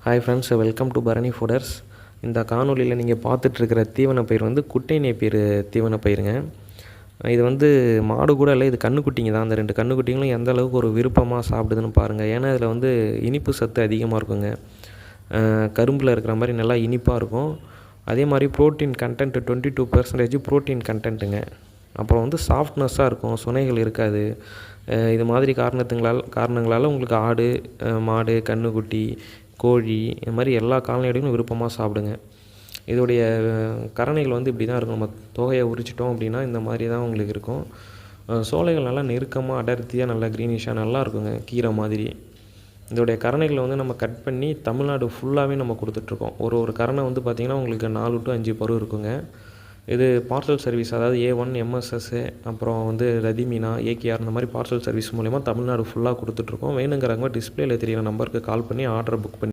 Hi friends, welcome to Bharani fooders. இந்த காணொலியில் நீங்கள் பார்த்துட்ருக்கிற தீவன பயிர் வந்து குட்டை நேப்பியர் தீவன பயிருங்க. இது வந்து மாடு கூட இல்லை, இது கன்றுக்குட்டிங்க தான். அந்த 2 கன்றுக்குட்டிங்களும் எந்த அளவுக்கு ஒரு விருப்பமாக சாப்பிடுதுன்னு பாருங்கள். ஏன்னா இதில் வந்து இனிப்பு சத்து அதிகமாக இருக்குங்க. கரும்பில் இருக்கிற மாதிரி நல்லா இனிப்பாக இருக்கும். அதே மாதிரி ப்ரோட்டீன் கண்டென்ட் 22% ப்ரோட்டீன் கண்டென்ட்டுங்க. அப்புறம் வந்து சாஃப்ட்னஸ்ஸாக இருக்கும், சுனைகள் இருக்காது. இது மாதிரி காரணங்களால் உங்களுக்கு ஆடு, மாடு, கன்றுக்குட்டி, கோழி இது மாதிரி எல்லா கால்நடைகளும் விருப்பமாக சாப்பிடுங்க. இதோடைய கரணைகள் வந்து இப்படி தான் இருக்கும். நம்ம தோகையை உரிச்சிட்டோம் அப்படின்னா இந்த மாதிரி தான் உங்களுக்கு இருக்கும். சோலைகள் நல்லா நெருக்கமாக அடர்த்தியாக நல்லா க்ரீனிஷாக நல்லா இருக்குங்க, கீரை மாதிரி. இதோடைய கரணைகளை வந்து நம்ம கட் பண்ணி தமிழ்நாடு ஃபுல்லாகவே நம்ம கொடுத்துட்ருக்கோம். ஒரு கரணை வந்து பார்த்திங்கன்னா உங்களுக்கு 4 to 5 பரு இருக்குங்க. இது பார்சல் சர்வீஸ், அதாவது A1, MSS, அப்புறம் வந்து ரதிமீனா, AKR இந்த மாதிரி பார்சல் சர்வீஸ் மூலிமா தமிழ்நாடு ஃபுல்லாக கொடுத்துட்ருக்கோம். வேணுங்கிறவங்க டிஸ்பிளேயில் தெரியிற நம்பருக்கு கால் பண்ணி ஆர்டரை புக் பண்ணி